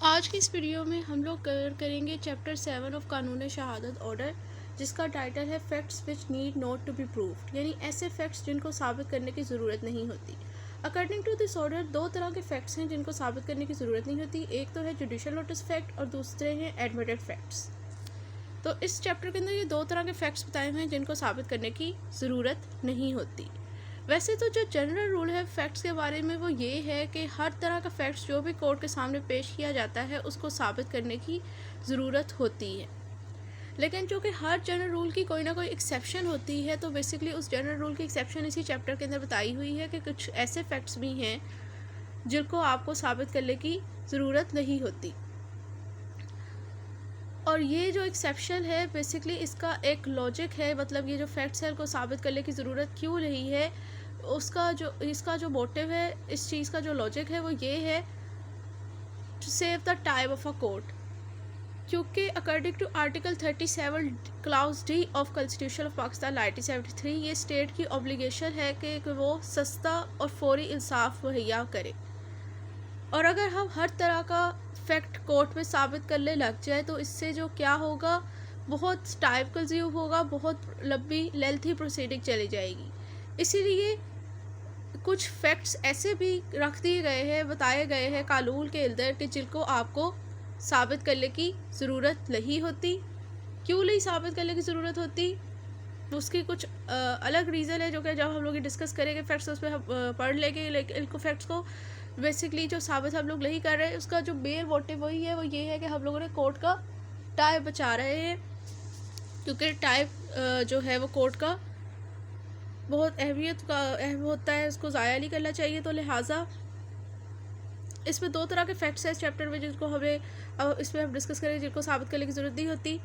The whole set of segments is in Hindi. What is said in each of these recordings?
आज की इस वीडियो में हम लोग कवर करेंगे चैप्टर 7 ऑफ कानून शहादत ऑर्डर, जिसका टाइटल है facts which need not to be proved, यानी ऐसे फैक्ट्स जिनको साबित करने की ज़रूरत नहीं होती। अकॉर्डिंग टू दिस ऑर्डर दो तरह के फैक्ट्स हैं जिनको साबित करने की ज़रूरत नहीं होती। एक तो है जुडिशल नोटिस फैक्ट और दूसरे हैं एडमिटेड फैक्ट्स। तो इस चैप्टर के अंदर ये दो तरह के फैक्ट्स बताए हुए हैं जिनको साबित करने की ज़रूरत नहीं होती। वैसे तो जो जनरल रूल है फैक्ट्स के बारे में वो ये है कि हर तरह का फैक्ट्स जो भी कोर्ट के सामने पेश किया जाता है उसको साबित करने की ज़रूरत होती है। लेकिन जो कि हर जनरल रूल की कोई ना कोई एक्सेप्शन होती है, तो बेसिकली उस जनरल रूल की एक्सेप्शन इसी चैप्टर के अंदर बताई हुई है कि कुछ ऐसे फैक्ट्स भी हैं जिनको आपको साबित करने की ज़रूरत नहीं होती। और ये जो एक्सेप्शन है बेसिकली इसका एक लॉजिक है, मतलब ये जो फैक्ट्स है उनको साबित करने की ज़रूरत क्यों नहीं है, इसका जो मोटिव है, इस चीज़ का जो लॉजिक है वो ये है to save the time of a court. क्योंकि according to article 37 clause D of constitution of Pakistan 1973 ये स्टेट की ऑब्लिगेशन है कि वो सस्ता और फौरी इंसाफ मुहैया करे। और अगर हम हर तरह का फैक्ट कोर्ट में साबित करने लग जाए तो इससे जो क्या होगा, बहुत टाइम कंज्यूम होगा, बहुत लंबी लेंथी प्रोसीडिंग चली जाएगी। इसीलिए कुछ फैक्ट्स ऐसे भी रख दिए गए हैं, बताए गए हैं कानून के अंदर कि जिनको आपको साबित करने की ज़रूरत नहीं होती। क्यों नहीं साबित करने की ज़रूरत होती, उसकी कुछ अलग रीज़न है जो कि जब हम लोग डिस्कस करेंगे फैक्ट्स उसमें हम पढ़ लेंगे। लेकिन इनको फैक्ट्स को बेसिकली जो साबित हम लोग नहीं कर रहे हैं उसका जो मेन मोटिव वही है, वो ये है कि हम लोगों ने कोर्ट का टाइम बचा रहे हैं। क्योंकि टाइम जो है वो कोर्ट का बहुत अहम होता है, उसको ज़ाया नहीं करना चाहिए। तो लिहाजा इसमें दो तरह के फैक्ट्स हैं इस चैप्टर में जिनको हमें इसमें हम डिस्कस करें, जिनको साबित करने की ज़रूरत नहीं होती।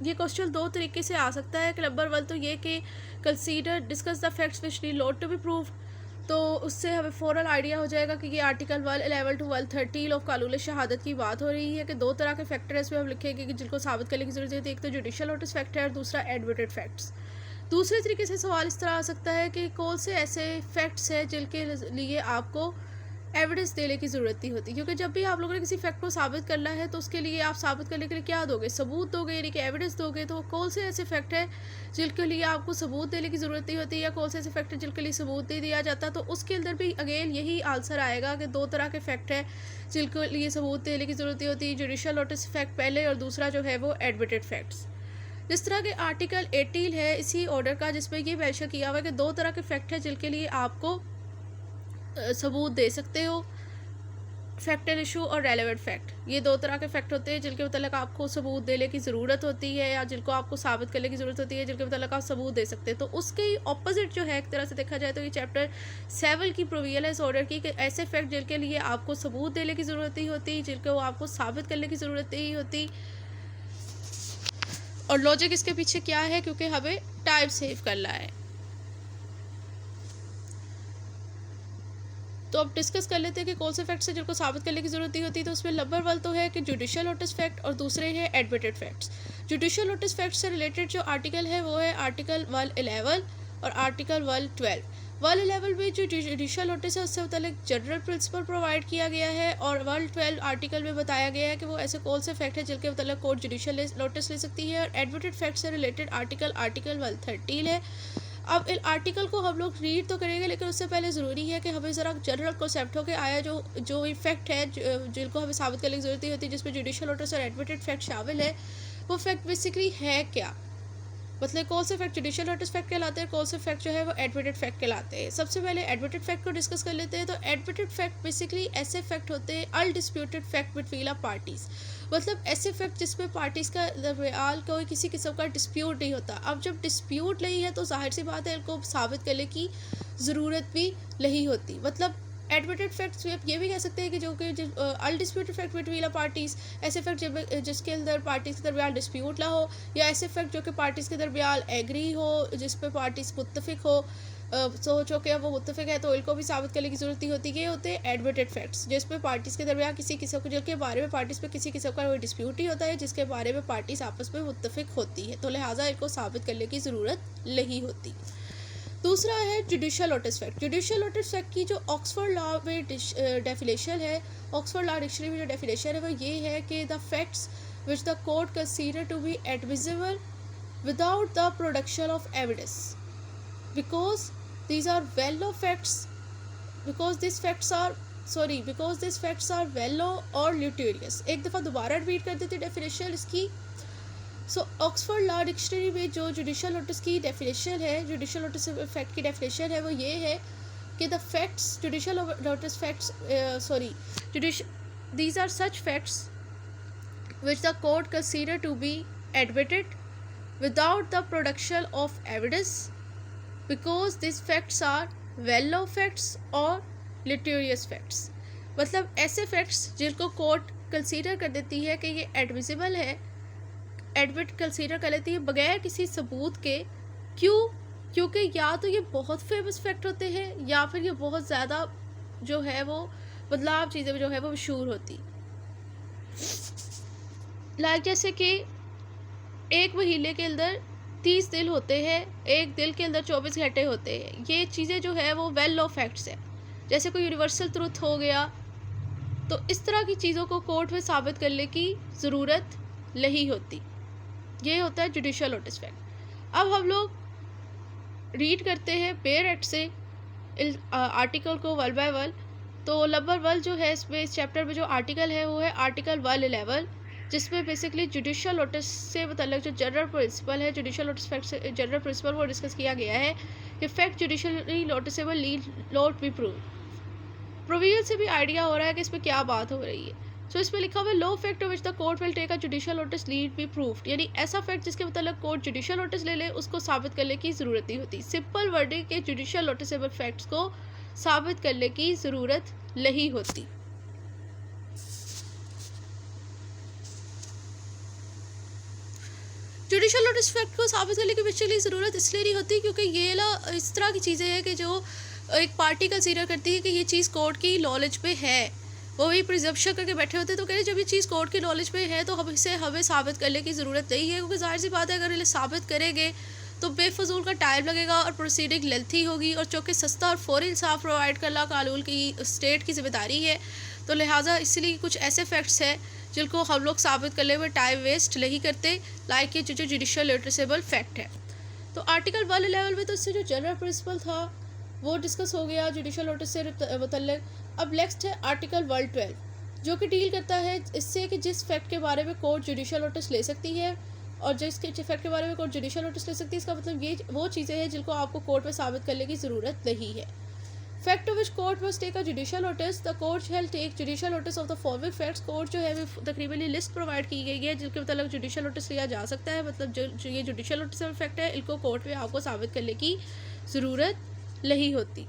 ये क्वेश्चन दो तरीके से आ सकता है कि नंबर 1 तो ये कि consider discuss the facts which need not to be prove, तो उससे हमें फ़ौरन आइडिया हो जाएगा कि ये आर्टिकल 111 टू 113 ऑफ कानून शहादत की बात हो रही है कि दो तरह के फैक्टर है इसमें हम लिखेंगे कि जिनको साबित करने की जरूरत है। एक तो जुडिशल नोटिस फैक्ट है और दूसरा एडमिटेड फैक्ट्स। दूसरे तरीके से सवाल इस तरह आ सकता है कि कौन से ऐसे फैक्ट्स हैं जिनके लिए आपको एविडेंस देने की ज़रूरत नहीं होती। क्योंकि जब भी आप लोगों ने किसी फैक्ट को साबित करना है तो उसके लिए आप साबित करने के लिए क्या दोगे, सबूत दोगे, यानी कि एविडेंस दोगे। तो कौन से ऐसे फैक्ट है जिनके लिए आपको सबूत देने की ज़रूरत नहीं होती, या कौन से ऐसे फैक्ट है जिनके लिए सबूत नहीं दिया जाता। तो उसके अंदर भी अगेन यही आंसर आएगा कि दो तरह के फैक्ट है जिनके लिए सबूत देने की ज़रूरत नहीं होती। जुडिशल नोटिस फैक्ट पहले और दूसरा जो है वो एडमिटेड फैक्ट्स। जिस तरह के आर्टिकल 18 है इसी ऑर्डर का, जिसमें ये मेंशन किया हुआ है कि दो तरह के फैक्ट है जिनके लिए आपको सबूत दे सकते हो, फैक्टर इशू और रेलेवेंट फैक्ट। ये दो तरह के फैक्ट होते हैं जिनके मतलब आपको सबूत देने की ज़रूरत होती है या जिनको आपको साबित करने की ज़रूरत होती है, जिनके मतलब आप सबूत दे सकते हैं। तो उसके ऑपोजिट जो है एक तरह से देखा जाए तो ये चैप्टर 7 की प्रोविजन है इस ऑर्डर की कि ऐसे फैक्ट जिनके लिए आपको सबूत देने की ज़रूरत नहीं होती, जिनको आपको साबित करने की ज़रूरत नहीं होती। और लॉजिक इसके पीछे क्या है, क्योंकि हमें टाइम सेव करना है। तो अब डिस्कस कर लेते हैं कि कौन से फैक्ट्स हैं जिनको साबित करने की जरूरत नहीं होती। तो उसमें नंबर 1 तो है कि जुडिशियल नोटिस फैक्ट और दूसरे हैं admitted facts. Judicial notice fact से रिलेटेड जो आर्टिकल है वो है आर्टिकल 111 और आर्टिकल 112। 111 में जो जुडिशियल नोटिस है उससे मतलब जनरल प्रिंसिपल प्रोवाइड किया गया है, और 112 आर्टिकल में बताया गया है कि वो ऐसे कौन से फैक्ट है जिनके मतलब कोर्ट जुडिशियल नोटिस ले सकती है। और एडमिटेड फैक्ट से रिलेटेड आर्टिकल 113 है। अब इन आर्टिकल को हम लोग रीड तो करेंगे, लेकिन उससे पहले ज़रूरी है कि हमें ज़रा जनरल कॉन्सेप्ट हो के आया जो इफेक्ट है जिनको हमें साबित करने की ज़रूरत नहीं होती, जिसमें जुडिशियल नोटिस और एडमिटेड फैक्ट शामिल है। वो फैक्ट बेसिकली है क्या, मतलब कौन से फैक्ट जुडिशियल नोटिस फैक्ट कहलाते हैं, कौन से फैक्ट जो है वो एडमिटेड फैक्ट कहलाते हैं। सबसे पहले एडमिटेड फैक्ट को डिस्कस कर लेते हैं। तो एडमिटेड फैक्ट बेसिकली ऐसे फैक्ट होते हैं undisputed fact between a parties, मतलब ऐसे फैक्ट जिसमें पार्टीज़ का दरमियान कोई किसी किस्म का डिस्प्यूट नहीं होता। अब जब डिस्प्यूट नहीं है तो जाहिर सी बात है इनको साबित करने की ज़रूरत भी नहीं होती। मतलब एडमिटेड फैक्ट्स ये भी कह सकते हैं कि जो कि undisputed fact between a parties, ऐसे फैक्ट जिसके अंदर पार्टीज़ के दरमियान डिस्प्यूट ना हो, या ऐसे फैक्ट जो कि पार्टीज़ के दरमियान एग्री हो, जिस पे पार्टीज़ मुत्तफिक हो, सोचो कि वो मुत्तफिक है तो इनको भी साबित करने की ज़रूरत नहीं होती। ये होते हैं एडमिटेड फैक्ट्स जिसमें पार्टीज़ के दरमियान किसी किस्म को जिनके बारे में पार्टीज़ पे किसी किस्म का कोई डिस्प्यूट ही होता है, जिसके बारे में पार्टीज़ आपस में मुत्तफिक होती है, तो लिहाजा इनको साबित करने की ज़रूरत नहीं होती। दूसरा है judicial notice fact. Judicial notice fact की जो ऑक्सफोर्ड लॉ में डेफिनेशन है, ऑक्सफोर्ड लॉ डिक्शनरी में जो डेफिनेशन है वो ये है कि the facts which the court consider to be admissible without the production of evidence because these are well known facts because these facts are well known or notorious। एक दफ़ा दोबारा रिपीट कर देते डेफिनेशन इसकी। सो ऑक्सफोर्ड लॉ डिक्शनरी में जो जुडिशल नोटिस की डेफिनेशन है, जुडिशल नोटिस फैक्ट की डेफिनेशन है वो ये है कि the facts judicial notice facts these are such facts which the court consider to be admitted without the production of evidence because these facts are well known facts और notorious facts। मतलब ऐसे facts जिनको कोर्ट कंसीडर कर देती है कि ये एडमिसिबल है, एडमिट कंसीडर कर लेती है बगैर किसी सबूत के। क्योंकि या तो ये बहुत फेमस फैक्ट होते हैं या फिर ये बहुत ज़्यादा जो है वो बदलाव चीज़ें जो है वो मशहूर होती। लाइक जैसे कि एक महीने के अंदर 30 दिन होते हैं, एक दिल के अंदर 24 घंटे होते हैं। ये चीज़ें जो है वो वेल नोन फैक्ट्स है। जैसे कोई यूनिवर्सल ट्रुथ हो गया, तो इस तरह की चीज़ों को कोर्ट में साबित करने की ज़रूरत नहीं होती। ये होता है जुडिशल नोटिस फैक्ट। अब हम लोग रीड करते हैं बेयर एक्ट से आर्टिकल को वन बाय वन। तो नंबर 1 जो है इसमें इस चैप्टर में जो आर्टिकल है वो है आर्टिकल 111, जिसमें बेसिकली जुडिशल नोटिस से मतलब जो जनरल प्रिंसिपल है, जुडिशल नोटिस फैक्ट से जनरल प्रिंसिपल वो डिस्कस किया गया है कि fact judicially noticeable need not be prove. Provision से भी आइडिया हो रहा है कि इसमें क्या बात हो रही है। सो इसमें लिखा हुआ है no fact which the court will take a judicial notice need be proved, यानी ऐसा फैक्ट जिसके मतलब कोर्ट जुडिशल नोटिस ले ले उसको साबित करने की ज़रूरत नहीं होती। सिंपल वर्डिंग के जुडिशल नोटिसेबल फैक्ट्स को साबित करने की ज़रूरत नहीं होती। जुडिशल नोटिस फैक्ट को साबित करने की बेसिकली ज़रूरत इसलिए नहीं होती क्योंकि ये ना इस तरह की चीज़ें हैं कि जो एक पार्टी कंसीडर करती है कि ये चीज़ कोर्ट की नॉलेज पे है, वो भी प्रिजम्पशन करके बैठे होते हैं। तो कह रहे जब ये चीज़ कोर्ट की नॉलेज पे है तो हमें साबित करने की ज़रूरत नहीं है, क्योंकि जाहिर सी बात है अगर इन्हें साबित करेंगे तो बेफजूल का टाइम लगेगा और प्रोसीडिंग लेंथी होगी, और चूँकि सस्ता और फौरी इंसाफ प्रोवाइड करना कानून की स्टेट की जिम्मेदारी है, तो लिहाजा इसलिए कुछ ऐसे फैक्ट्स हैं जिनको हम लोग साबित करने में टाइम वेस्ट नहीं करते, लाइक ये जो जुडिशल नोटिसेबल फैक्ट है। तो आर्टिकल 111 में तो इससे जो जनरल प्रिंसिपल था वो डिस्कस हो गया जुडिशल नोटिस से मतलब। अब नेक्स्ट है आर्टिकल 112 जो कि डील करता है इससे कि जिस फैक्ट के बारे में कोर्ट जुडिशल नोटिस ले सकती है और जिसके फैक्ट के बारे में कोर्ट जुडिशल नोटिस ले सकती है, इसका मतलब ये वो चीज़ें हैं जिनको आपको कोर्ट में साबित करने की ज़रूरत नहीं है। Fact of which court must take a judicial notice, the court shall take judicial notice of the following facts. Court जो है तकरीबन लिस्ट प्रोवाइड की गई है जिनके मतलब जुडिशल नोटिस लिया जा सकता है। मतलब जो ये जुडिशल नोटिस फैक्ट है इनको कोर्ट में आपको साबित करने की ज़रूरत नहीं होती।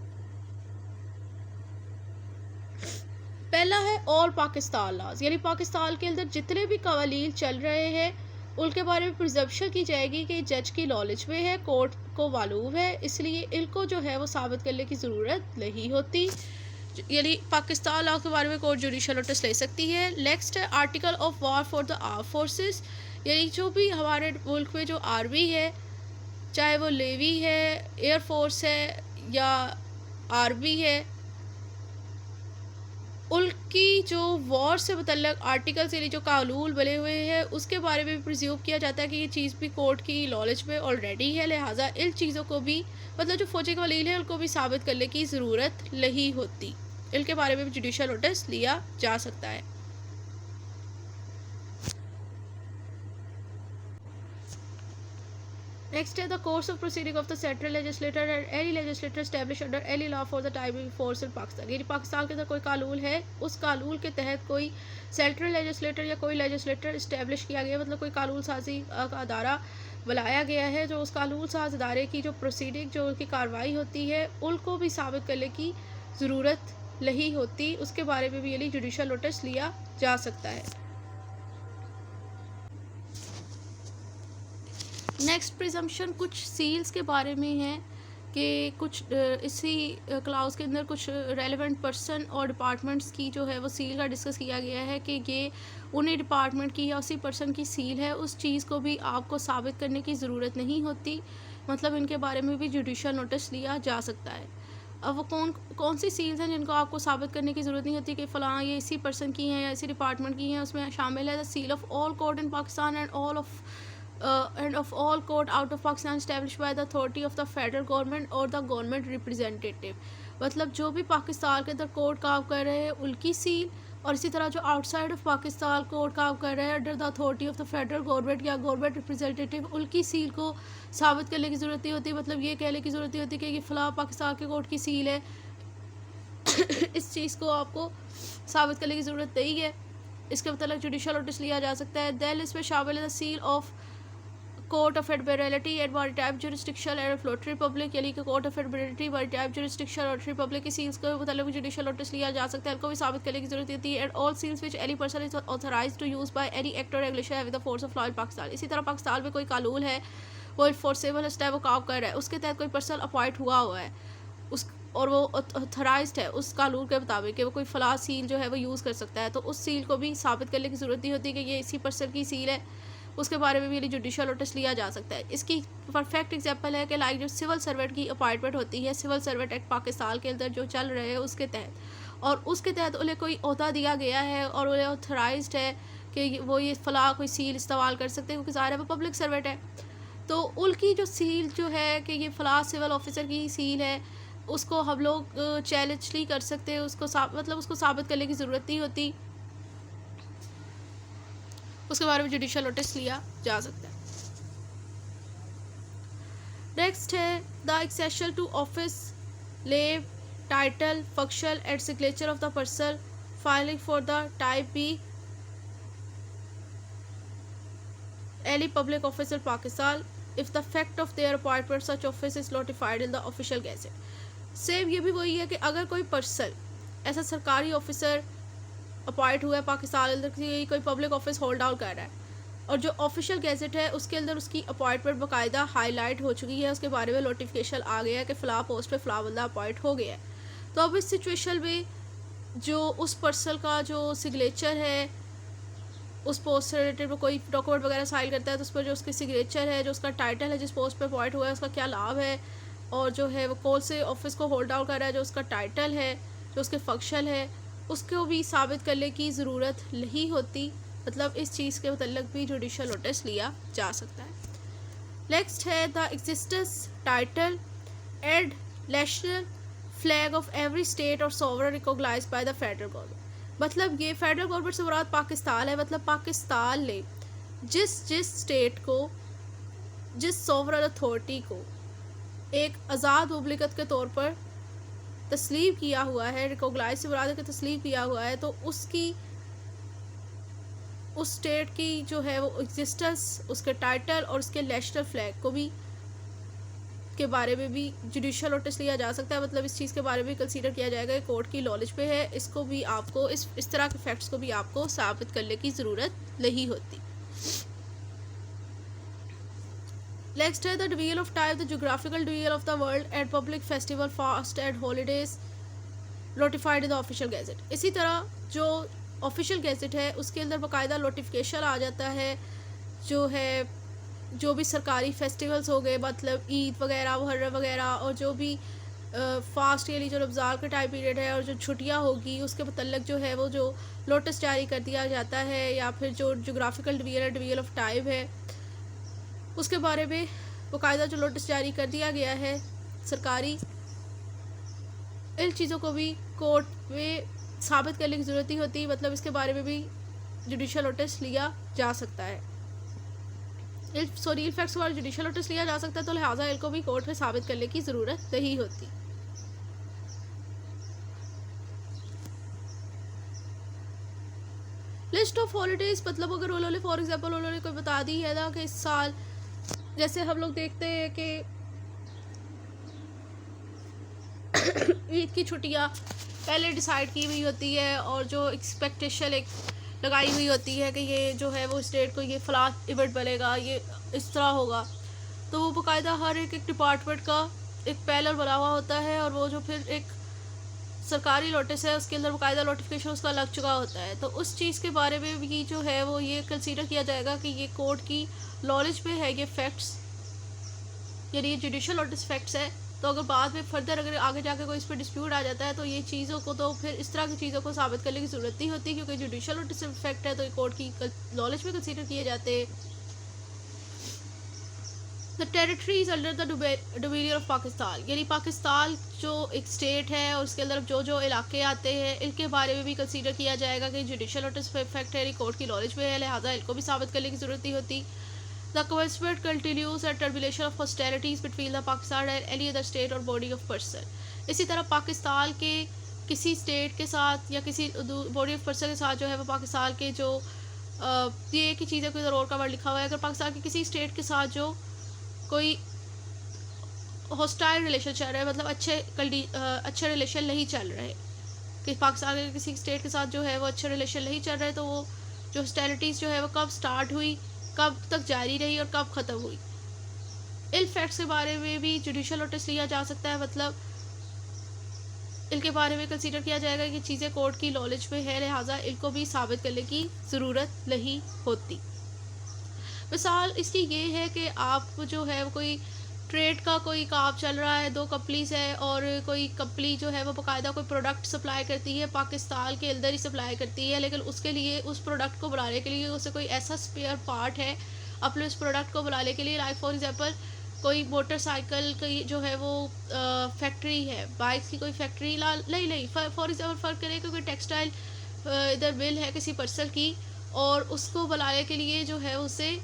पहला है ऑल पाकिस्तान लॉज, यानी पाकिस्तान के अंदर जितने भी कवानीन चल रहे हैं उनके बारे में प्रिजम्पशन की जाएगी कि जज की नॉलेज में है, कोर्ट को मालूम है, इसलिए इनको जो है वो साबित करने की ज़रूरत नहीं होती। यानी पाकिस्तान लॉ के बारे में कोर्ट जुडिशल नोटिस ले सकती है। नेक्स्ट है article of war for the arm forces, यानी जो भी हमारे मुल्क में जो आर्मी है, चाहे वो नेवी है, एयरफोर्स है या आर्मी है, उनकी जो वॉर से मतलब आर्टिकल्स यानी जो कानून बने हुए हैं उसके बारे में भी प्रिज्यूम किया जाता है कि ये चीज़ भी कोर्ट की नॉलेज में ऑलरेडी है, लिहाजा इन चीज़ों को भी मतलब जो फौजी कवानीन है उनको भी साबित करने की ज़रूरत नहीं होती। इनके बारे में भी जुडिशल नोटिस लिया जा सकता है। नेक्स्ट है the course of proceeding of the central legislator and any legislator establish under any law for the timing force in Pakistan, यानी पाकिस्तान के अंदर कोई कानून है, उस कानून के तहत कोई सेंट्रल लेजिस्लेटर या कोई लेजिस्लेटर इस्टेब्लिश किया गया, मतलब कोई कानून साजी का अदारा बुलाया गया है, जो उस कानून साज अदारे की जो प्रोसीडिंग जो उनकी कार्रवाई होती है उनको भी साबित करने की ज़रूरत नहीं होती। उसके बारे में भी यानी जुडिशल नोटिस लिया जा सकता है। नेक्स्ट प्रिजम्पशन कुछ सील्स के बारे में है कि कुछ इसी क्लाउज के अंदर कुछ रेलेवेंट पर्सन और डिपार्टमेंट्स की जो है वो सील का डिस्कस किया गया है कि ये उन्हीं डिपार्टमेंट की या उसी पर्सन की सील है, उस चीज़ को भी आपको साबित करने की ज़रूरत नहीं होती। मतलब इनके बारे में भी जुडिशल नोटिस लिया जा सकता है। अब वो कौन कौन सी सील्स हैं जिनको आपको साबित करने की ज़रूरत नहीं होती कि फ़लाँ ये इसी पर्सन की हैं या इसी डिपार्टमेंट की हैं। उसमें शामिल है the seal of all court in Pakistan end of all court out of Pakistan established by the authority of the federal government और द गवर्नमेंट रिप्रेजेंटेटिव। मतलब जो भी पाकिस्तान के अंदर कोर्ट काम कर रहे हैं उनकी सील, और इसी तरह जो आउटसाइड ऑफ पाकिस्तान कोर्ट काम कर रहे हैं under the authority of the federal government या गवर्नमेंट रिप्रेजेंटेटिव, उनकी सील को साबित करने की ज़रूरत नहीं होती। मतलब ये कहने की ज़रूरत नहीं होती कि ये फ़लाँ पाकिस्तान के कोर्ट की सील है। इस चीज़ को आपको साबित करने की ज़रूरत नहीं है। इसके मतलब जुडिशल नोटिस लिया जा सकता है। दैन इसमें शामिल है the seal of court of Admiralty and maritime jurisdiction and float Republic, यानी कि court of Admiralty, maritime jurisdiction और रिपब्लिक की सील्स को मतलब जुडिशल नोटिस लिया जा सकता है। इनको भी साबित करने की जरूरत होती है। And all seals which any person is authorised to use by any act or regulation with the force of law in Pakistan. इसी तरह पाकिस्तान में कोई कानून है, वो इन्फोर्सेबल है, वो काम कर रहा है, उसके तहत कोई पर्सन अपॉइंट हुआ है उस और वो ऑथराइज्ड है उस कानून के मुताबिक कि वो कोई फ़लाँ सील जो है वो यूज़ कर सकता है, तो उस सील को भी साबित करने की ज़रूरत नहीं होती कि ये इसी पर्सन की सील है। उसके बारे में भी जुडिशल नोटिस लिया जा सकता है। इसकी परफेक्ट एग्जांपल है कि लाइक जो सिविल सर्वेंट की अपॉइंटमेंट होती है, सिविल सर्वेंट एक्ट पाकिस्तान के अंदर जो चल रहे हैं उसके तहत, और उसके तहत उन्हें कोई ओहदा दिया गया है और उन्हें ऑथराइज्ड है कि वो ये फ़लाँ कोई सील इस्तेमाल कर सकते हैं, क्योंकि ज़ाहिर है वो पब्लिक सर्वेंट है। तो उनकी जो सील जो है कि ये फ़लाँ सिविल ऑफिसर की सील है, उसको हम लोग चैलेंज नहीं कर सकते, उसको मतलब उसको साबित करने की ज़रूरत नहीं होती। उसके बारे में जुडिशल नोटिस लिया जा सकता है। नेक्स्ट है the accession to office, leave, title, function and signature of the person filing for the type be any public office in Pakistan if the fact of their appointment such office is notified in the official gazette। Same ये भी वही है कि अगर कोई पर्सन ऐसा सरकारी ऑफिसर अपॉइंट हुआ है पाकिस्तान अंदर की कोई पब्लिक ऑफिस होल्ड आउट कर रहा है, और जो ऑफिशियल गैजेट है उसके अंदर उसकी अपॉइंटमेंट बाकायदा हाईलाइट हो चुकी है, उसके बारे में नोटिफिकेशन आ गया है कि फ़लाँ पोस्ट पे फ़लाँ बंदा अपॉइंट हो गया है, तो अब इस सिचुएशन में जो उस पर्सन का जो सिग्नेचर है, उस पोस्ट से रिलेटेड में कोई डॉक्यूमेंट वगैरह साइन करता है तो उस पर जो उसकी सिग्नेचर है, जो उसका टाइटल है, जिस पोस्ट पे अपॉइंट हुआ है उसका क्या लाभ है, और जो है वो कौन से ऑफिस को होल्ड आउट कर रहा है, जो उसका टाइटल है, जो उसके फंक्शन है, उसको भी साबित करने की ज़रूरत नहीं होती। मतलब इस चीज़ के मतलब भी जुडिशल नोटिस लिया जा सकता है। नेक्स्ट है the existence, title and national flag of every state or sovereign recognised by the federal government. मतलब ये फेडरल गवर्नमेंट से मुराद पाकिस्तान है। मतलब पाकिस्तान ने जिस स्टेट को, जिस सॉवरन अथॉरिटी को एक आज़ाद मुमलिकत के तौर पर तस्लीम किया हुआ है, रिकॉग्नाइज से मुराद है कि तस्लीम किया हुआ है, तो उसकी उस स्टेट की जो है वो एग्जिस्टेंस, उसके टाइटल और उसके नेशनल फ्लैग को भी के बारे में भी जुडिशल नोटिस लिया जा सकता है। मतलब इस चीज़ के बारे में कंसीडर किया जाएगा कि कोर्ट की नॉलेज पे है, इसको भी आपको इस तरह के फैक्ट्स को भी आपको साबित करने की ज़रूरत नहीं होती। नेक्स्ट है the division of time, the geographical division of the world and public festival, fast and holidays notified in the official gazette. इसी तरह जो ऑफिशियल गैजेट है उसके अंदर बाकायदा नोटिफिकेशन आ जाता है, जो भी सरकारी फेस्टिवल्स हो गए, मतलब ईद वगैरह, मुहर्रम वगैरह, और जो भी फास्ट के लिए जो रमज़ान का टाइम पीरियड है और जो छुट्टियां होगी उसके मतलब जो है वो जो नोटिस जारी कर दिया जाता है, या फिर जो जोग्राफिकल डिवीजन ऑफ टाइम है उसके बारे में बाकायदा जो नोटिस जारी कर दिया गया है सरकारी, इन चीज़ों को भी कोर्ट में साबित करने की ज़रूरत नहीं होती। मतलब इसके बारे में भी जुडिशल नोटिस लिया जा सकता है। इन फैक्ट्स के बारे में जुडिशल नोटिस लिया जा सकता है, तो लिहाजा इनको भी कोर्ट में साबित करने की ज़रूरत नहीं होती। लिस्ट ऑफ हॉलीडेज, मतलब अगर उन्होंने फॉर एग्जांपल उन्होंने कोई बता दी है ना कि इस साल, जैसे हम लोग देखते हैं कि ईद की छुट्टियां पहले डिसाइड की हुई होती है और जो एक्सपेक्टेशन एक लगाई हुई होती है कि ये जो है वो स्टेट को ये फ़लाँ इवेंट बनेगा, ये इस तरह होगा, तो वो बाकायदा हर एक डिपार्टमेंट का एक पैनल बना हुआ होता है, और वो जो फिर एक सरकारी नोटिस है उसके अंदर बाकायदा नोटिफिकेशन उसका लग चुका होता है। तो उस चीज़ के बारे में भी जो है वो ये कंसीडर किया जाएगा कि ये कोर्ट की नॉलेज पे है ये फैक्ट्स, यानी ये जुडिशल नोटिस फैक्ट्स है। तो अगर बाद में फर्दर अगर आगे जाकर कोई इस पर डिस्प्यूट आ जाता है तो ये चीज़ों को तो फिर इस तरह की चीज़ों को साबित करने की ज़रूरत नहीं होती, क्योंकि जुडिशल नोटिस फैक्ट है तो ये कोर्ट की नॉलेज में कंसीडर किए जाते हैं। The territories under the dominion of Pakistan, यानी पाकिस्तान जो एक स्टेट है और उसके अंदर जो जो इलाके आते हैं इनके बारे में भी कंसीडर किया जाएगा कि जुडिशल नोटिस फैक्ट है, कोर्ट की नॉलेज में है, लिहाजा इनको भी साबित करने की ज़रूरत नहीं होती। The commencement continues a termination of hostilities between the Pakistan and any other state or body of person. इसी तरह पाकिस्तान के किसी स्टेट के साथ या किसी बॉडी ऑफ पर्सन के साथ जो है वो पाकिस्तान के जो ये एक ही चीज़ है, कोई ज़रूर का वर्ड लिखा हुआ है, अगर पाकिस्तान के किसी स्टेट के साथ जो कोई हॉस्टाइल रिलेशन चल रहा है, मतलब अच्छे रिलेशन नहीं चल रहे, कि पाकिस्तान के किसी स्टेट के साथ जो है वो अच्छे रिलेशन नहीं चल रहे, तो वो जो हॉस्टिलिटीज़ जो है वो कब स्टार्ट हुई, कब तक जारी रही और कब ख़त्म हुई, इन फैक्ट्स के बारे में भी जुडिशल नोटिस लिया जा सकता है। मतलब इनके बारे में कंसीडर किया जाएगा कि चीज़ें कोर्ट की नॉलेज में है, लिहाजा इनको भी साबित करने की ज़रूरत नहीं होती। मिसाल इसकी ये है कि आप जो है कोई ट्रेड का कोई काम चल रहा है, दो कंपनीज है और कोई कंपनी जो है वो बाकायदा कोई प्रोडक्ट सप्लाई करती है, पाकिस्तान के अंदर ही सप्लाई करती है, लेकिन उसके लिए उस प्रोडक्ट को बनाने के लिए उसे कोई ऐसा स्पेयर पार्ट है अपने उस प्रोडक्ट को बनाने के लिए, लाइक फॉर एग्जांपल कोई मोटरसाइकिल की जो है वो फैक्ट्री है, बाइक्स की कोई फैक्ट्री नहीं फॉर एग्जांपल फ़र्क करें कि कोई टेक्सटाइल इधर मिल है किसी पर्सन की, और उसको बनाने के लिए जो है उसे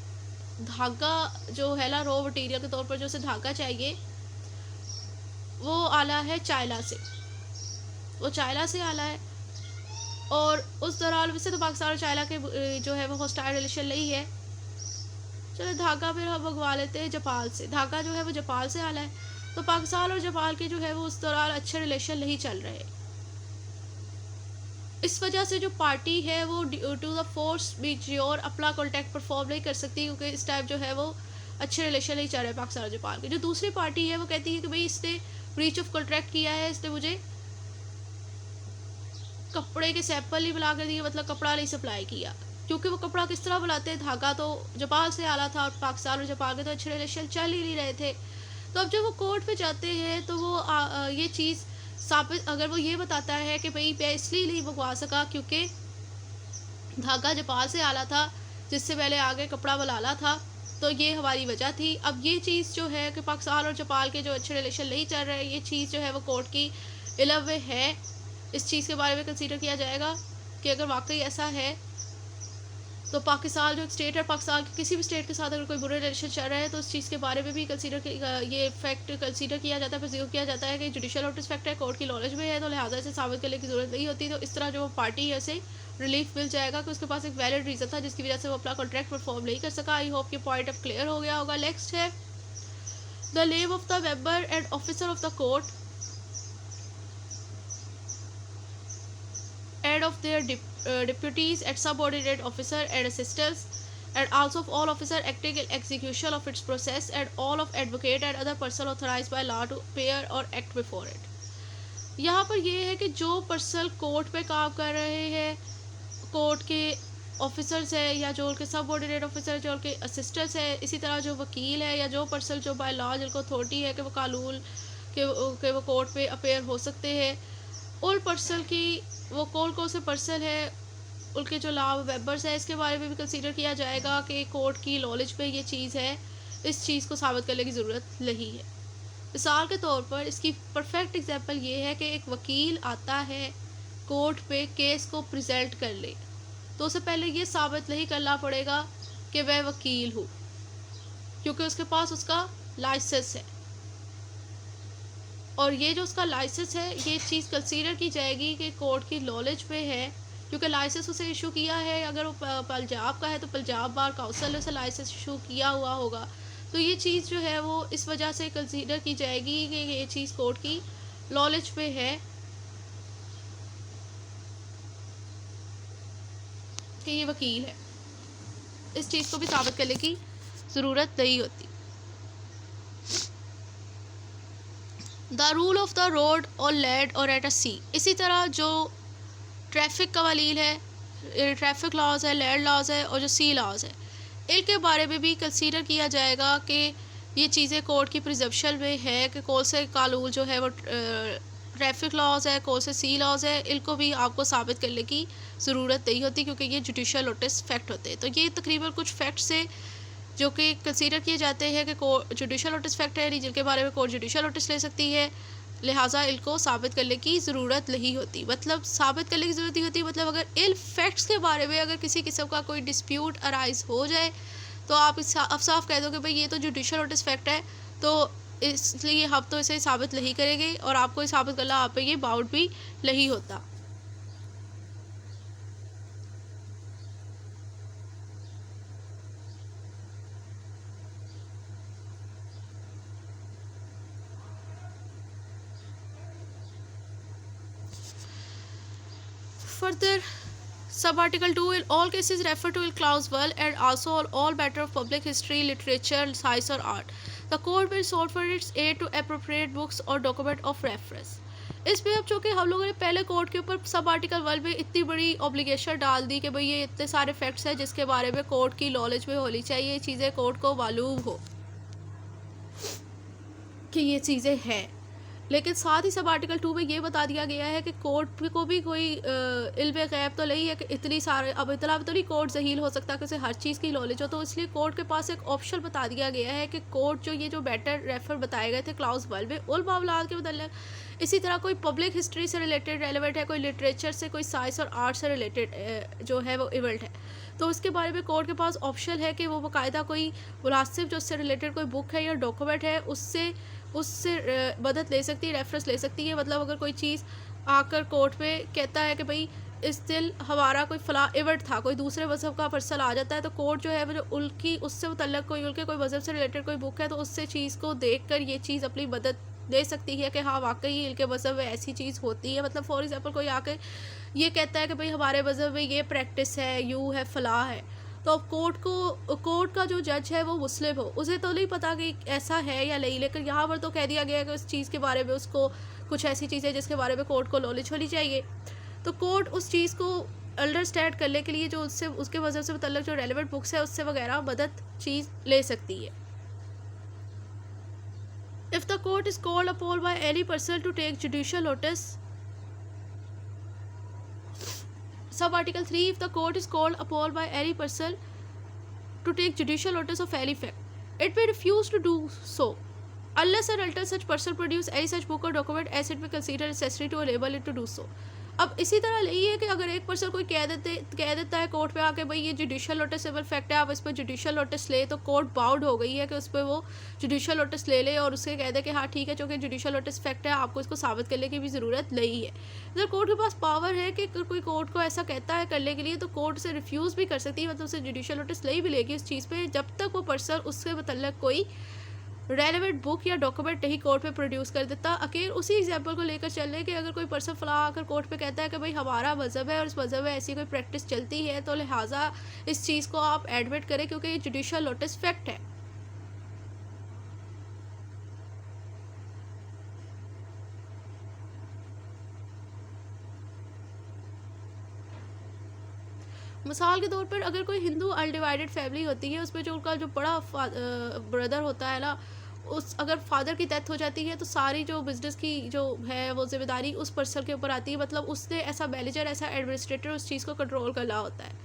धागा जो है ना रॉ मटेरियल के तौर पर जो उसे धागा चाहिए वो आला है चाइना से, वो चाइना से आला है, और उस दौरान वैसे तो पाकिस्तान और चाइना के जो है वो हॉस्टाइल रिलेशन नहीं है, चलो धागा फिर हम मंगवा लेते हैं जापान से, धागा जो है वो जापान से आला है, तो पाकिस्तान और जापान के जो है वो उस दौरान अच्छे रिलेशन नहीं चल रहे, इस वजह से जो पार्टी है वो टू द फोर्स मेजोर अपना कॉन्टैक्ट परफॉर्म नहीं कर सकती, क्योंकि इस टाइम जो है वो अच्छे रिलेशन नहीं चल रहे पाकिस्तान और जापान के। जो दूसरी पार्टी है वो कहती है कि भाई इसने ब्रीच ऑफ कॉन्ट्रैक्ट किया है, इसने मुझे कपड़े के सैंपल नहीं बना कर दिए, मतलब कपड़ा नहीं सप्लाई किया, क्योंकि वो कपड़ा किस तरह बनाते हैं, धागा तो जापान से आला था और पाकिस्तान और जापान के तो अच्छे रिलेशन चल ही नहीं रहे थे। तो अब जब वो कोर्ट पे जाते हैं तो वो ये चीज़ साबित, अगर वो ये बताता है कि भाई मैं इसलिए नहीं मंगवा सका क्योंकि धागा जापान से आला था जिससे पहले आगे कपड़ा बनाना था, तो ये हमारी वजह थी। अब ये चीज़ जो है कि पाकिस्तान और जापान के जो अच्छे रिलेशन नहीं चल रहे, ये चीज़ जो है वो कोर्ट की इल्म में है, इस चीज़ के बारे में कंसीडर किया जाएगा कि अगर वाकई ऐसा है तो पाकिस्तान जो स्टेट है, पाकिस्तान के किसी भी स्टेट के साथ अगर कोई बुरे रिलेशन चल रहा है तो उस चीज़ के बारे में भी कंसीडर ये फैक्ट कंसीडर किया जाता है, प्रिज्यूम किया जाता है कि जुडिशल नोटिस फैक्ट है, कोर्ट की नॉलेज में है, तो लिहाजा इसे साबित करने की ज़रूरत नहीं होती। तो इस तरह जो पार्टी है उसे रिलीफ मिल जाएगा कि उसके पास एक वैलिड रीज़न था जिसकी वजह से वो अपना कॉन्ट्रैक्ट परफॉर्म नहीं कर सका। आई होप ये पॉइंट अब क्लियर हो गया होगा। नेक्स्ट है the name of the member and officer of the court and of their deputies and subordinate officer and assistants, and also of all officer acting in execution of its process, and all of advocate and other person authorized by law to appear or act before it. यहाँ पर ये है कि जो पर्सन कोर्ट पे काम कर रहे हैं, कोर्ट के ऑफिसर्स है या जो उनके सबऑर्डिनेट ऑफिसर, जो उनके असिस्टेंट्स है, इसी तरह जो वकील है या जो पर्सन जो बाय लॉ जिनको अथॉरिटी है कि वो कानून के वो कोर्ट पे अपेयर हो सकते हैं, उन पर्सन की वो कौन से पर्सन है, उनके जो लॉ मेंबर्स है, इसके बारे में भी कंसीडर किया जाएगा कि कोर्ट की नॉलेज पे ये चीज़ है, इस चीज़ को साबित करने की ज़रूरत नहीं है। मिसाल के तौर पर इसकी परफेक्ट एग्जांपल ये है कि एक वकील आता है कोर्ट पे केस को प्रेजेंट कर ले, तो उसे पहले ये साबित नहीं करना पड़ेगा कि वह वकील हो, क्योंकि उसके पास उसका लाइसेंस है, और ये जो उसका लाइसेंस है ये चीज़ कंसीडर की जाएगी कि कोर्ट की नॉलेज पे है, क्योंकि लाइसेंस उसे इशू किया है, अगर वो पंजाब का है तो पंजाब बार काउंसिल ने उसे लाइसेंस इशू किया हुआ होगा, तो ये चीज़ जो है वो इस वजह से कंसीडर की जाएगी कि ये चीज़ कोर्ट की नॉलेज पे है कि ये वकील है, इस चीज़ को भी साबित करने की ज़रूरत नहीं होती। The rule of the road और लैंड और एट अ सी, इसी तरह जो ट्रैफिक कवानीन है, ट्रैफिक लॉज है, लैंड लॉज है और जो सी लॉज है, इनके बारे में भी कंसीडर किया जाएगा कि ये चीज़ें कोर्ट की प्रिजम्पशन में है कि कौन से कानून जो है वो ट्रैफिक लॉज है, कौन से सी लॉज है, इनको भी आपको साबित करने की ज़रूरत नहीं होती क्योंकि ये जुडिशल नोटिस फैक्ट होते हैं। तो ये तकरीबन कुछ फैक्ट्स है जो कि कंसीडर किए जाते हैं कि कोर्ट जुडिशल नोटिस फैक्ट है, जिनके बारे में कोर्ट जुडिशल नोटिस ले सकती है, लिहाजा इनको साबित करने की ज़रूरत नहीं होती। मतलब साबित करने की ज़रूरत नहीं होती, मतलब अगर इन फैक्ट्स के बारे में अगर किसी किस्म का कोई डिस्प्यूट अराइज हो जाए तो आप इस साफ साफ कह दो कि भाई ये तो जुडिशल नोटिस फैक्ट है, तो इसलिए हम तो इसे साबित नहीं करेंगे और आपको साबित करना आप पे ये बाउंड भी नहीं होता। Further, sub-article 2, in all cases refer to in clause 1 and also on all matter of public history, literature, science or art. The court will sought for its aid to appropriate books or document of reference. इसमें अब चूँकि हम लोगों ने पहले कोर्ट के ऊपर सब आर्टिकल 1 में इतनी बड़ी ऑब्लिगेशन डाल दी कि भाई ये इतने सारे फैक्ट्स हैं जिसके बारे में कोर्ट की नॉलेज में होनी चाहिए, ये चीज़ें कोर्ट को मालूम हो कि ये चीज़ें हैं, लेकिन साथ ही सब आर्टिकल 2 में ये बता दिया गया है कि कोर्ट को भी कोई इल्म गैब तो नहीं है कि इतनी सारे अब इतना तो नहीं कोर्ट जहील हो सकता कि उसे हर चीज़ की नॉलेज हो, तो इसलिए कोर्ट के पास एक ऑप्शन बता दिया गया है कि कोर्ट जो ये जो मैटर रेफर बताए गए थे क्लाउज 1 में उन मामलात के मतलब इसी तरह कोई पब्लिक हिस्ट्री से रिलेटेड रेलेवेंट है, कोई लिटरेचर से, कोई साइंस और आर्ट से रिलेटेड जो है वो इवेंट है, तो उसके बारे में कोर्ट के पास ऑप्शन है कि वो बाकायदा कोई मुनासिब जो उससे रिलेटेड कोई बुक है या डॉक्यूमेंट है उससे उससे मदद ले सकती है, रेफरेंस ले सकती है। मतलब अगर कोई चीज़ आकर कोर्ट में कहता है कि भाई इस दिन हमारा कोई फला इवेंट था, कोई दूसरे मज़हब का पर्सन आ जाता है, तो कोर्ट जो है वो जो उनकी उससे मुतल्लक कोई उनके कोई मज़हब से रिलेटेड कोई बुक है तो उससे चीज़ को देख कर ये चीज़ अपनी मदद दे सकती है कि हाँ वाकई इनके मज़हब में ऐसी चीज़ होती है। मतलब फॉर एग्ज़ाम्पल कोई आकर ये कहता है कि भाई हमारे मज़हब में ये प्रैक्टिस है, यूँ है, फ़लाँ है, तो अब कोर्ट का जो जज है वो मुस्लिम हो, उसे तो नहीं पता कि ऐसा है या नहीं, लेकिन यहाँ पर तो कह दिया गया है कि उस चीज़ के बारे में उसको कुछ ऐसी चीज़ें जिसके बारे में कोर्ट को नॉलेज होनी चाहिए, तो कोर्ट उस चीज़ को अंडरस्टैंड करने के लिए जो उससे उसके वजह से मतलब जो रेलेवेंट बुक्स है उससे वगैरह मदद चीज़ ले सकती है। If the court is called upon by any person to take judicial notice, Sub Article 3, if the court is called upon by any person to take judicial notice of any fact, it may refuse to do so unless and until such person produce any such book or document as it may consider necessary to enable it to do so. अब इसी तरह यही है कि अगर एक पर्सन कोई कह देता है कोर्ट में आके भाई ये जुडिशियल नोटिसेबल फैक्ट है, आप इस पर जुडिशियल नोटिस ले, तो कोर्ट बाउंड हो गई है कि उस पर वो जुडिशियल नोटिस ले ले और उससे कह दे कि हाँ ठीक है चूँकि जुडिशियल नोटिस फैक्ट है, आपको इसको साबित करने की भी ज़रूरत नहीं है। इधर कोर्ट के पास पावर है कि अगर कोई कोर्ट को ऐसा कहता है करने के लिए तो कोर्ट से रिफ्यूज़ भी कर सकती है, मतलब उसे जुडिशियल नोटिस नहीं मिलेगी उस चीज़ पर जब तक वो पर्सन उससे मतलब कोई रेलेवेंट बुक या डॉक्यूमेंट नहीं कोर्ट पे प्रोड्यूस कर देता। अकेले उसी एग्जांपल को लेकर चल रहे कि अगर कोई पर्सन फला आकर कोर्ट पे कहता है कि भाई हमारा मज़हब है और इस मज़हब में ऐसी कोई प्रैक्टिस चलती है, तो लिहाजा इस चीज़ को आप एडमिट करें क्योंकि ये जुडिशियल नोटिस फैक्ट है। मिसाल के तौर पर अगर कोई हिंदू अनडिवाइडेड फैमिली होती है, उसमें जो उनका जो बड़ा ब्रदर होता है ना, उस अगर फादर की डेथ हो जाती है तो सारी जो बिज़नेस की जो है वो जिम्मेदारी उस पर्सन के ऊपर आती है। मतलब उसने ऐसा मैनेजर, ऐसा एडमिनिस्ट्रेटर उस चीज़ को कंट्रोल करना होता है।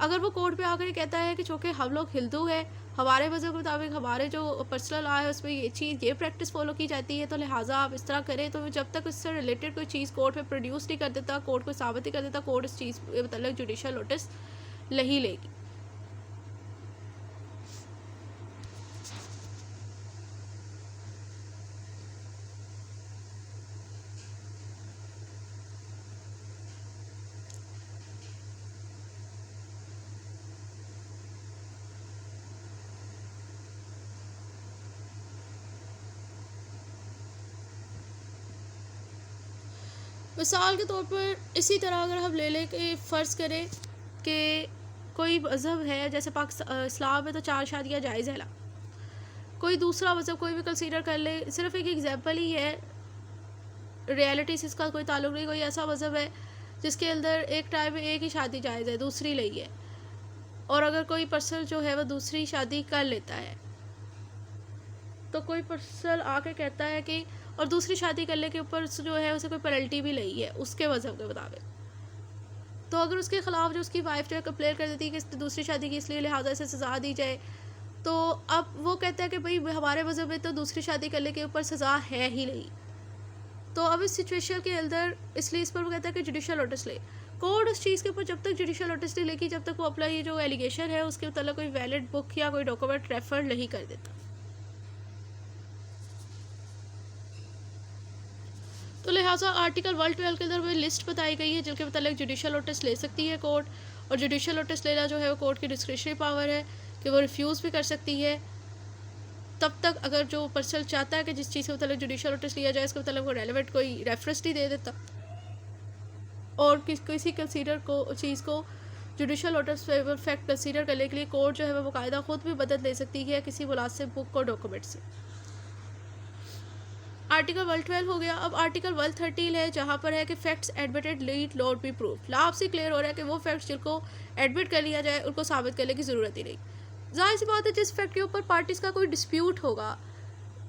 अगर वो कोर्ट पे आकर कहता है कि चूँकि हम लोग हिंदू हैं, हमारे मज़हब के मुताबिक हमारे जो पर्सनल लॉ है उसमें ये प्रैक्टिस फॉलो की जाती है, तो लिहाजा आप इस तरह करें, तो जब तक इससे रिलेटेड कोई चीज़ कोर्ट में प्रोड्यूस नहीं कर देता, कोर्ट को साबित नहीं कर देता, कोर्ट इस चीज़ मतलब जुडिशियल नोटिस नहीं लेगी। मिसाल के तौर पर इसी तरह अगर हम ले लें कि फ़र्ज़ करें कि कोई मज़हब है, जैसे इस्लाम में तो 4 शादियाँ जायज़ है ना, कोई दूसरा मज़हब कोई भी कंसीडर कर ले, सिर्फ एक एग्जांपल ही है, रियलिटी से इसका कोई ताल्लुक़ नहीं। कोई ऐसा मज़हब है जिसके अंदर एक टाइम में एक ही शादी जायज़ है, दूसरी नहीं है, और अगर कोई पर्सन जो है वो दूसरी शादी कर लेता है तो कोई पर्सन आके कहता है कि और दूसरी शादी करने के ऊपर जो है उसे कोई पेनल्टी भी नहीं है उसके मज़हब के मुताबिक, तो अगर उसके ख़िलाफ़ जो उसकी वाइफ जो है कंप्लेन कर देती है कि इसने दूसरी शादी की इसलिए लिहाजा से सज़ा दी जाए, तो अब वो कहता है कि भाई हमारे मज़हब में तो दूसरी शादी करने के ऊपर सज़ा है ही नहीं। तो अब इस सिचुएशन के अंदर इसलिए इस पर वो कहता है कि जुडिशल नोटिस ले। कोर्ट उस चीज़ के ऊपर जब तक जुडिशल नोटिस नहीं लेगी जब तक वो अपना ये जो एलिगेशन है उसके मतलब कोई वैलिड बुक या कोई डॉक्यूमेंट रेफर नहीं कर देता। तो लिहाजा आर्टिकल 112 के अंदर में लिस्ट बताई गई है जिनके मतलब जुडिशल नोटिस ले सकती है कोर्ट, और जुडिशल नोटिस लेना जो है वो कोर्ट की डिस्क्रिशनरी पावर है कि वो रिफ्यूज़ भी कर सकती है तब तक अगर जो पर्सन चाहता है कि जिस चीज़ के मतलब जुडिशल नोटिस लिया जाए इसके मतलब वो रेलिवेंट कोई रेफरेंस नहीं दे देता, और किसी कंसीडर को चीज़ को जुडिशल नोटिस फैक्ट कंसीडर करने के लिए कोर्ट जो है वो बाकायदा खुद भी मदद ले सकती है किसी मुनासिब बुक और डॉक्यूमेंट से। आर्टिकल 112 हो गया। अब आर्टिकल 113 है जहाँ पर है कि facts admitted need not be proof. लाभ से क्लियर हो रहा है कि वो फैक्ट्स जिनको एडमिट कर लिया जाए उनको साबित करने की ज़रूरत ही नहीं। जाहिर सी बात है जिस फैक्ट के ऊपर पार्टीज़ का कोई डिस्प्यूट होगा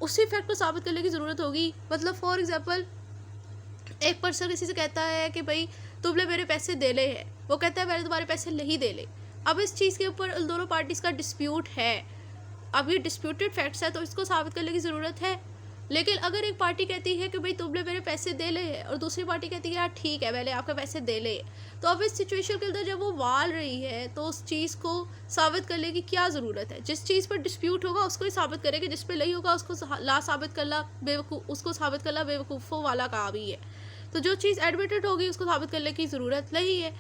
उसी फैक्ट को साबित करने की ज़रूरत होगी। मतलब फॉर एग्जांपल एक पर्सन किसी से कहता है कि भाई तुमने मेरे पैसे दे ले हैं, वो कहता है मैंने तुम्हारे पैसे नहीं दे ले। अब इस चीज़ के ऊपर दोनों पार्टीज़ का डिस्प्यूट है, अब ये डिस्प्यूटेड फैक्ट्स है तो इसको साबित करने की ज़रूरत है। लेकिन अगर एक पार्टी कहती है कि भाई तुमने मेरे पैसे दे ले और दूसरी पार्टी कहती है यार ठीक है मैंने आपके पैसे दे ले, तो अब इस सिचुएशन के अंदर जब वो वाल रही है तो उस चीज़ को साबित करने की क्या ज़रूरत है। जिस चीज़ पर डिस्प्यूट होगा उसको ही साबित करेंगे, जिस पर नहीं होगा उसको ला साबित करना उसको साबित करना बेवकूफ़ों वाला काम ही है। तो जो चीज़ एडमिटेड होगी उसको साबित करने की ज़रूरत नहीं है।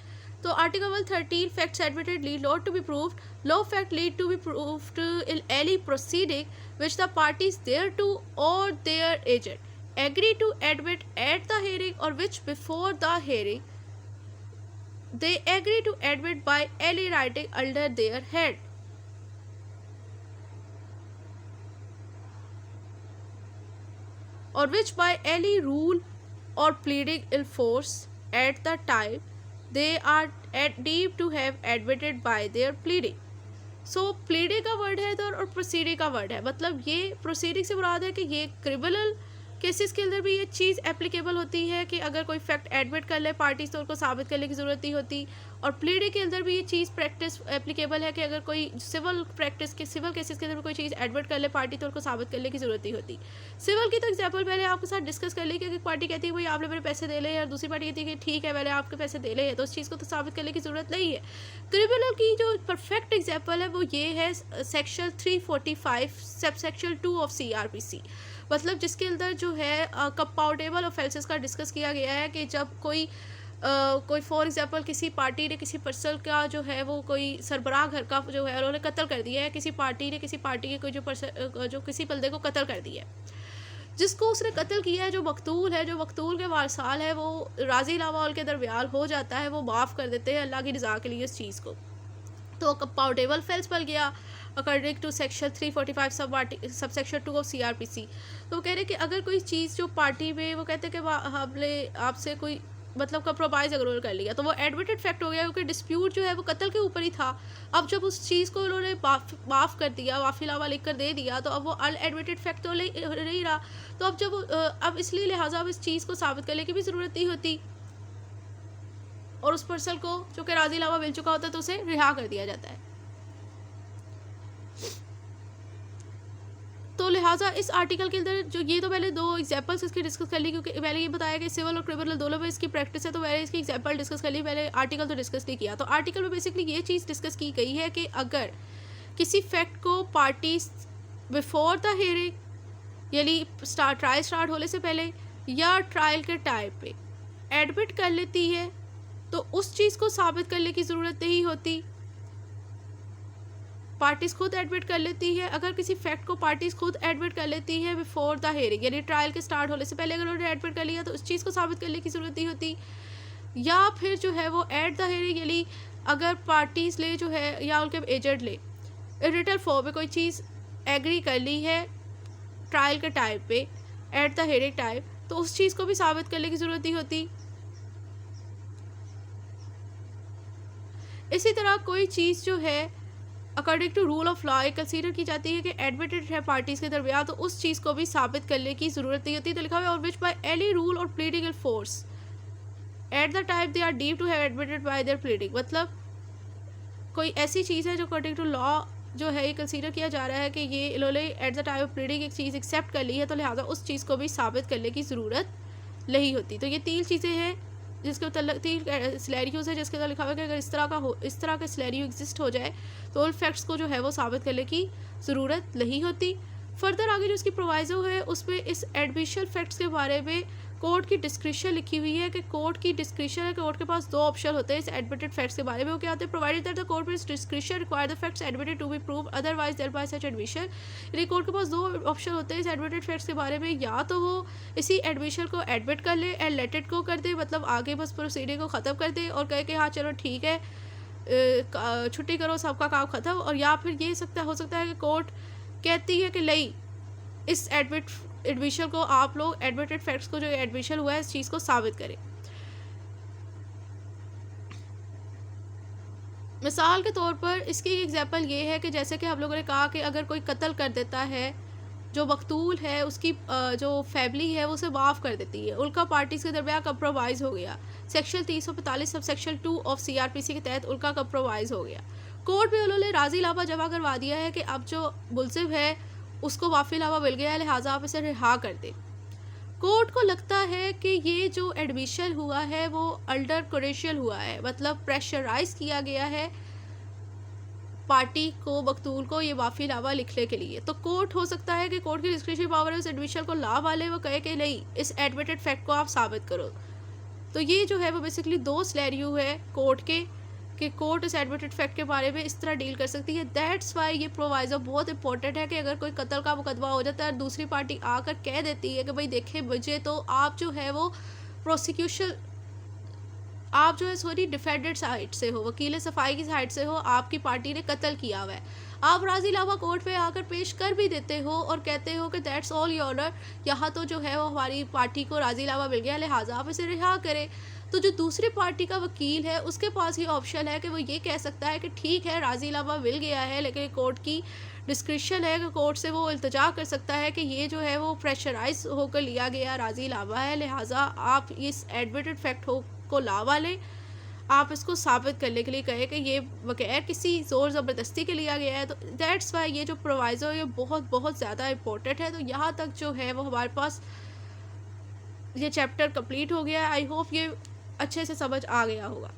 तो article 113 facts admitted need not to be proved, no fact need to be proved in any proceeding which the parties thereto or their agent agree to admit at the hearing or which before the hearing they agree to admit by any writing under their head. Or which by any rule or pleading in force at the time they are deemed to have admitted by their pleading. So pleading का वर्ड है इधर और प्रोसीडिंग का वर्ड है। मतलब ये प्रोसीडिंग से मुराद है कि ये क्रिमिनल केसेस के अंदर भी ये चीज़ एप्लीकेबल होती है कि अगर कोई फैक्ट एडमिट कर ले पार्टीज तो उनको साबित करने की ज़रूरत नहीं होती, और प्लीडिंग के अंदर भी ये चीज़ प्रैक्टिस एप्लीकेबल है कि अगर कोई सिविल केसेस के अंदर कोई चीज़ एडमिट कर ले पार्टी तो उनको साबित करने की ज़रूरत नहीं होती। सिविल की तो एग्जाम्पल मैंने आपके साथ डिस्कस कर ली कि एक पार्टी कहती है भाई आपने मेरे पैसे दे ले और दूसरी पार्टी कहती है कि ठीक है मैंने आपके पैसे दे ले, तो उस चीज़ को तो साबित करने की ज़रूरत नहीं है। क्रिमिनल की जो परफेक्ट एग्जाम्पल है वो ये है सेक्शन 345 सबसेक्शन 2 ऑफ CRPC, मतलब जिसके अंदर जो है कंपाउंडेबल ऑफेंसेस का डिस्कस किया गया है कि जब कोई फॉर एग्जांपल किसी पार्टी ने किसी पर्सन का जो है वो कोई सरबराह घर का जो है उन्होंने कत्ल कर दिया है, किसी पार्टी ने किसी पार्टी के कोई जो किसी बंदे को कत्ल कर दिया है, जिसको उसने कत्ल किया है जो मकतूल के वारसाल है वो राजी लावाल के दरमियान हो जाता है, वो माफ़ कर देते हैं अल्लाह की रज़ा के लिए इस चीज़ को, तो कंपाउंडेबल ऑफेंस बन गया according to section 345 subsection 2 of CRPC। तो वो कह रहे हैं कि अगर कोई चीज़ जो पार्टी में वो कहते हैं कि हमने आपसे कोई मतलब कंप्रोमाइज़ अगर उन्होंने कर लिया तो वो एडमिटेड फैक्ट हो गया, क्योंकि डिस्प्यूट जो है वो कत्ल के ऊपर ही था। अब जब उस चीज़ को उन्होंने माफ़ कर दिया, माफ़ीनामा लिख कर दे दिया, तो अब वो अनएडमिटेड फैक्ट तो नहीं रहा। तो अब जब अब इसलिए लिहाजा अब इस चीज़ को साबित करने की भी ज़रूरत नहीं होती, और उस पर्सन को जो कि राजी लावा मिल चुका होता है तो उसे रिहा कर दिया जाता है। तो लिहाजा इस आर्टिकल के अंदर जो ये तो मैंने 2 एग्जांपल्स इसकी डिस्कस कर ली, क्योंकि मैंने ये बताया कि सिविल और क्रिमिनल दोनों में इसकी प्रैक्टिस है, तो मैंने इसकी एग्जांपल डिस्कस कर ली, मैंने आर्टिकल तो डिस्कस नहीं किया। तो आर्टिकल में बेसिकली ये चीज़ डिस्कस की गई है कि अगर किसी फैक्ट को पार्टी बिफोर द हियरिंग यानी ट्रायल स्टार्ट होने से पहले या ट्रायल के टाइम पे एडमिट कर लेती है तो उस चीज़ को साबित करने की ज़रूरत नहीं होती, पार्टीज़ खुद एडमिट कर लेती है। अगर किसी फैक्ट को पार्टीज़ खुद एडमिट कर लेती है बिफोर द हियरिंग यानी ट्रायल के स्टार्ट होने से पहले अगर उन्होंने एडमिट कर लिया तो उस चीज़ को साबित करने की ज़रूरत नहीं होती, या फिर जो है वो एट द हियरिंग यानी अगर पार्टीज़ ले जो है या उनके एजेंट ले रिटन फॉर्म में कोई चीज़ एग्री कर ली है ट्रायल के टाइम पे एट द हियरिंग टाइम, तो उस चीज़ को भी साबित करने की ज़रूरत नहीं होती। इसी तरह कोई चीज़ जो है according to rule of law consider की जाती है कि एडमिटेड है पार्टीज़ के दरमियान, तो उस चीज़ को भी साबित करने की ज़रूरत नहीं होती। तो लिखा हुआ है or which by any rule or pleading in force at the time they are deem to have admitted by their pleading, मतलब कोई ऐसी चीज़ है जो अकॉर्डिंग टू लॉ जो है ये कंसीडर किया जा रहा है कि ये इन्होंने eight the time of pleading एक चीज़ एक्सेप्ट कर ली है, तो लिहाजा उस चीज़ को भी साबित करने की ज़रूरत नहीं होती। तो ये 3 चीज़ें हैं जिसके मतलब 3 सिनेरियोज़ है जिसके अंदर लिखा हुआ है कि अगर इस तरह का सिनेरियो एग्जिस्ट हो जाए तो उन फैक्ट्स को जो है वो साबित करने की ज़रूरत नहीं होती। फर्दर आगे जो इसकी प्रोवाइजो है उसमें इस एडमिशन फैक्ट्स के बारे में कोर्ट की डिस्क्रिप्शन लिखी हुई है कि कोर्ट की डिस्क्रिप्शन है, कोर्ट के पास 2 ऑप्शन होते हैं इस एडमिटेड फैक्ट्स के बारे में। वो क्या होते हैं? Provided that the court will description require the facts admitted to be prove otherwise there by such admission. यानी कोर्ट के पास 2 ऑप्शन होते हैं इस एडमिटेड फैक्ट्स के बारे में, या तो वो इसी एडमिशन को एडमिट कर ले एंड लेट इट गो कर दे, मतलब आगे बस प्रोसीडिंग को ख़त्म कर दे और कहे कि हाँ चलो ठीक है छुट्टी करो, सबका काम ख़त्म। और या फिर ये हो सकता है कि कोर्ट कहती है कि नहीं, इस एडमिशन को आप लोग एडमिटेड फैक्ट्स को जो एडमिशन हुआ है इस चीज़ को साबित करें। मिसाल के तौर पर इसकी एग्जांपल ये है कि जैसे कि हम लोगों ने कहा कि अगर कोई कत्ल कर देता है, जो मकतूल है उसकी जो फैमिली है वो उसे माफ़ कर देती है, उनका पार्टीज़ के दरमियान कंप्रोमाइज़ हो गया, section 345 sub section 2 of CRPC के तहत उनका कंप्रोमाइज़ हो गया। कोर्ट में उन्होंने राज़ीनामा जमा करवा दिया है कि अब जो मुलजिम है उसको माफ़ीनामा मिल गया है, लिहाजा आप इसे रिहा कर दें। कोर्ट को लगता है कि ये जो एडमिशन हुआ है वो अंडर कोरेशियल हुआ है, मतलब प्रेशराइज किया गया है पार्टी को, मकतूल को ये माफ़ीनामा लिखने के लिए। तो कोर्ट हो सकता है कि कोर्ट की डिस्क्रिप्शन पावर है उस एडमिशन को ला वाले वो कहे कि नहीं, इस एडमिटेड फैक्ट को आप साबित करो। तो ये जो है वो बेसिकली 2 सिनेरियो है कोर्ट के कि कोर्ट इस एडमिटेड फैक्ट के बारे में इस तरह डील कर सकती है। दैट्स वाई ये प्रोवाइजो बहुत इंपॉर्टेंट है कि अगर कोई कत्ल का मुकदमा हो जाता है और दूसरी पार्टी आकर कह देती है कि भाई देखे मुझे, तो आप जो है वो प्रोसिक्यूशन आप जो है सॉरी डिफेंडेड साइड से हो, वकील सफाई की साइड से हो, आपकी पार्टी ने कत्ल किया हुआ है, आप राज़ीनामा कोर्ट पे आकर पेश कर भी देते हो और कहते हो कि दैट्स ऑल योर ऑनर, यहाँ तो जो है वो हमारी पार्टी को राज़ीनामा मिल गया, लिहाजा आप इसे रिहा करें। तो जो दूसरी पार्टी का वकील है उसके पास ये ऑप्शन है कि वो ये कह सकता है कि ठीक है राज़ीनामा मिल गया है, लेकिन कोर्ट की डिस्क्रिप्शन है कि कोर्ट से वो इल्तिजा कर सकता है कि ये जो है वो प्रेशराइज होकर लिया गया राज़ीनामा है, लिहाजा आप इस एडमिटेड फैक्ट को लावा लें, आप इसको साबित करने के लिए कहें कि ये बगैर किसी ज़ोर ज़बरदस्ती के लिया गया है। तो दैट्स वाई ये जो प्रोवाइज़ो है ये बहुत बहुत ज़्यादा इंपॉर्टेंट है। तो यहाँ तक जो है वो हमारे पास ये चैप्टर कंप्लीट हो गया है। आई होप ये अच्छे से समझ आ गया होगा।